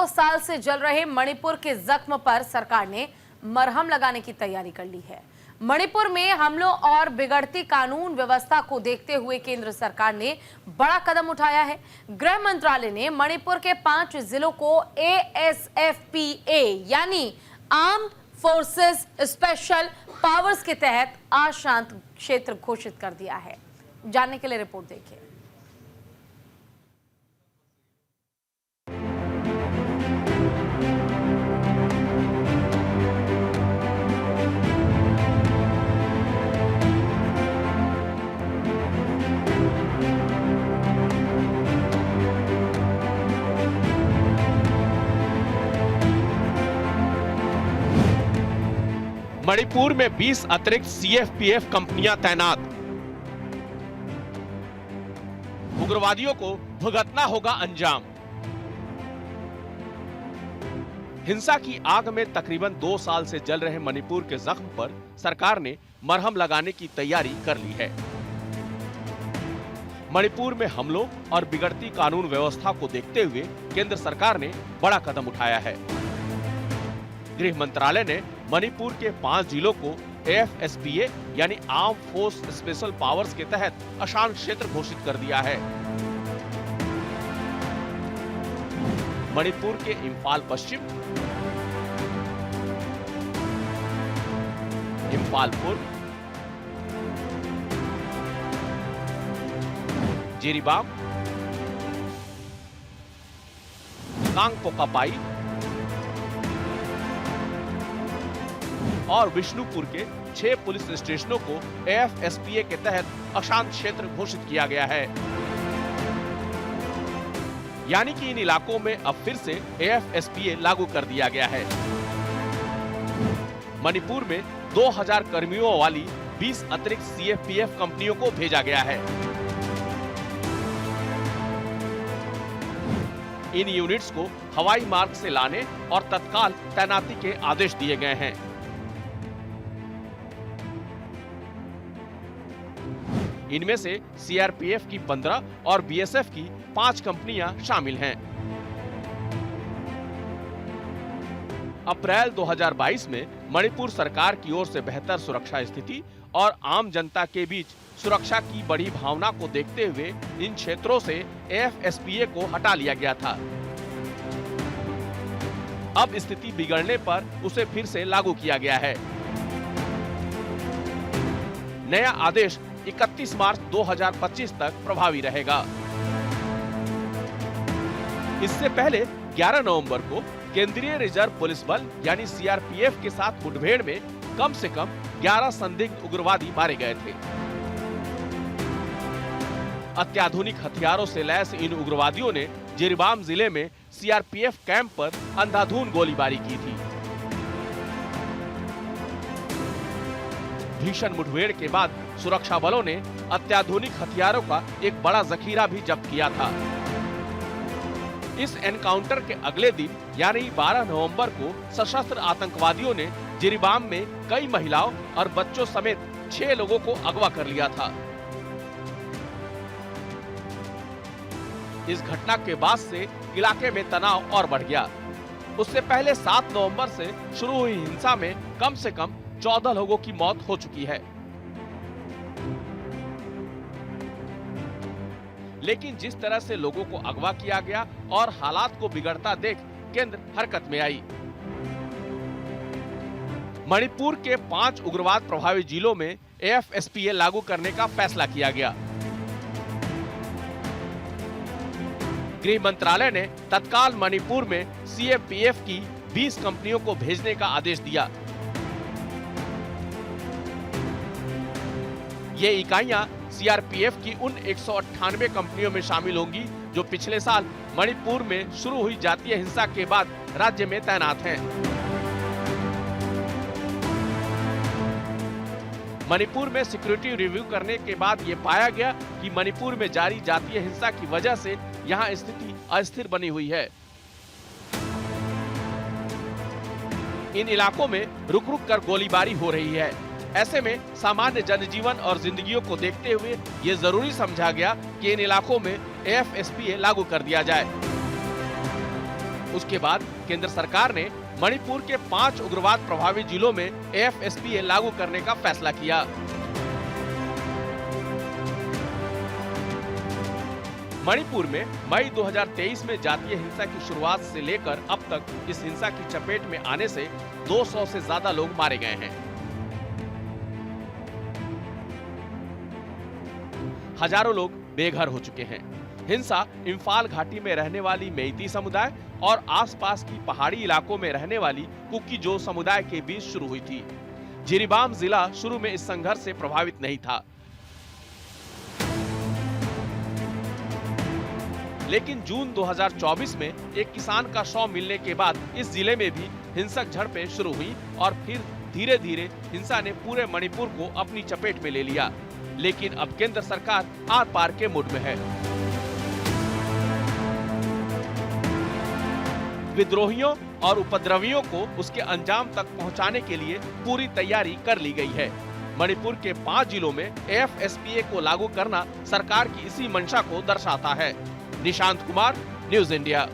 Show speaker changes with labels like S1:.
S1: साल से जल रहे मणिपुर के जख्म पर सरकार ने मरहम लगाने की तैयारी कर ली है। मणिपुर में हमलों और बिगड़ती कानून व्यवस्था को देखते हुए केंद्र सरकार ने बड़ा कदम उठाया है। गृह मंत्रालय ने मणिपुर के 5 जिलों को ASFPA यानी आर्म्ड फोर्सेस स्पेशल पावर्स के तहत अशांत क्षेत्र घोषित कर दिया है। जानने के लिए रिपोर्ट देखिए।
S2: मणिपुर में 20 अतिरिक्त CFPF कंपनियां तैनात। उग्रवादियों को भुगतना होगा अंजाम। हिंसा की आग में तकरीबन 2 साल से जल रहे मणिपुर के जख्म पर सरकार ने मरहम लगाने की तैयारी कर ली है। मणिपुर में हमलों और बिगड़ती कानून व्यवस्था को देखते हुए केंद्र सरकार ने बड़ा कदम उठाया है। गृह मंत्रालय ने मणिपुर के 5 जिलों को AFSPA यानी आर्म फोर्स स्पेशल पावर्स के तहत अशांत क्षेत्र घोषित कर दिया है। मणिपुर के इम्फाल पश्चिम, इम्फाल पूर्व, जिरीबाम, कांगपोकापाई और विष्णुपुर के 6 पुलिस स्टेशनों को AFSPA के तहत अशांत क्षेत्र घोषित किया गया है। यानी कि इन इलाकों में अब फिर से AFSPA लागू कर दिया गया है। मणिपुर में 2000 कर्मियों वाली 20 अतिरिक्त CFPF कंपनियों को भेजा गया है। इन यूनिट्स को हवाई मार्ग से लाने और तत्काल तैनाती के आदेश दिए गए हैं। इनमें से CRPF की 15 और BSF की 5 कंपनियां शामिल हैं। अप्रैल 2022 में मणिपुर सरकार की ओर से बेहतर सुरक्षा स्थिति और आम जनता के बीच सुरक्षा की बड़ी भावना को देखते हुए इन क्षेत्रों से AFSPA को हटा लिया गया था। अब स्थिति बिगड़ने पर उसे फिर से लागू किया गया है। नया आदेश 31 मार्च 2025 तक प्रभावी रहेगा। इससे पहले 11 नवंबर को केंद्रीय रिजर्व पुलिस बल यानी CRPF के साथ मुठभेड़ में कम से कम 11 संदिग्ध उग्रवादी मारे गए थे। अत्याधुनिक हथियारों से लैस इन उग्रवादियों ने जिरीबाम जिले में CRPF कैंप पर अंधाधुंध गोलीबारी की थी। भीषण मुठभेड़ के बाद सुरक्षा बलों ने अत्याधुनिक हथियारों का एक बड़ा जखीरा भी जब्त किया था। इस एनकाउंटर के अगले दिन यानी 12 नवंबर को सशस्त्र आतंकवादियों ने जिरीबाम में कई महिलाओं और बच्चों समेत 6 लोगों को अगवा कर लिया था। इस घटना के बाद से इलाके में तनाव और बढ़ गया। उससे पहले 7 नवंबर से शुरू हुई हिंसा में कम से कम 14 लोगों की मौत हो चुकी है। लेकिन जिस तरह से लोगों को अगवा किया गया और हालात को बिगड़ता देख केंद्र हरकत में आई। मणिपुर के 5 उग्रवाद प्रभावित जिलों में AFSPA लागू करने का फैसला किया गया। गृह मंत्रालय ने तत्काल मणिपुर में CFPF की 20 कंपनियों को भेजने का आदेश दिया। ये इकाइयां CRPF की उन 198 कंपनियों में शामिल होंगी जो पिछले साल मणिपुर में शुरू हुई जातीय हिंसा के बाद राज्य में तैनात हैं। मणिपुर में सिक्योरिटी रिव्यू करने के बाद ये पाया गया कि मणिपुर में जारी जातीय हिंसा की वजह से यहाँ स्थिति अस्थिर बनी हुई है। इन इलाकों में रुक रुक कर गोलीबारी हो रही है। ऐसे में सामान्य जनजीवन और जिंदगियों को देखते हुए ये जरूरी समझा गया कि इन इलाकों में AFSPA लागू कर दिया जाए। उसके बाद केंद्र सरकार ने मणिपुर के 5 उग्रवाद प्रभावित जिलों में AFSPA लागू करने का फैसला किया। मणिपुर में मई 2023 में जातीय हिंसा की शुरुआत से लेकर अब तक इस हिंसा की चपेट में आने से 200 से ज्यादा लोग मारे गए हैं। हजारों लोग बेघर हो चुके हैं। हिंसा इम्फाल घाटी में रहने वाली मेइती समुदाय और आसपास की पहाड़ी इलाकों में रहने वाली कुकी-जो समुदाय के बीच शुरू हुई थी। जिरीबाम जिला शुरू में इस संघर्ष से प्रभावित नहीं था, लेकिन जून 2024 में एक किसान का शव मिलने के बाद इस जिले में भी हिंसक झड़पें शुरू हुई और फिर धीरे धीरे हिंसा ने पूरे मणिपुर को अपनी चपेट में ले लिया। लेकिन अब केंद्र सरकार आर पार के मूड में है। विद्रोहियों और उपद्रवियों को उसके अंजाम तक पहुंचाने के लिए पूरी तैयारी कर ली गई है। मणिपुर के 5 जिलों में AFSPA को लागू करना सरकार की इसी मंशा को दर्शाता है। Nishant Kumar, news India.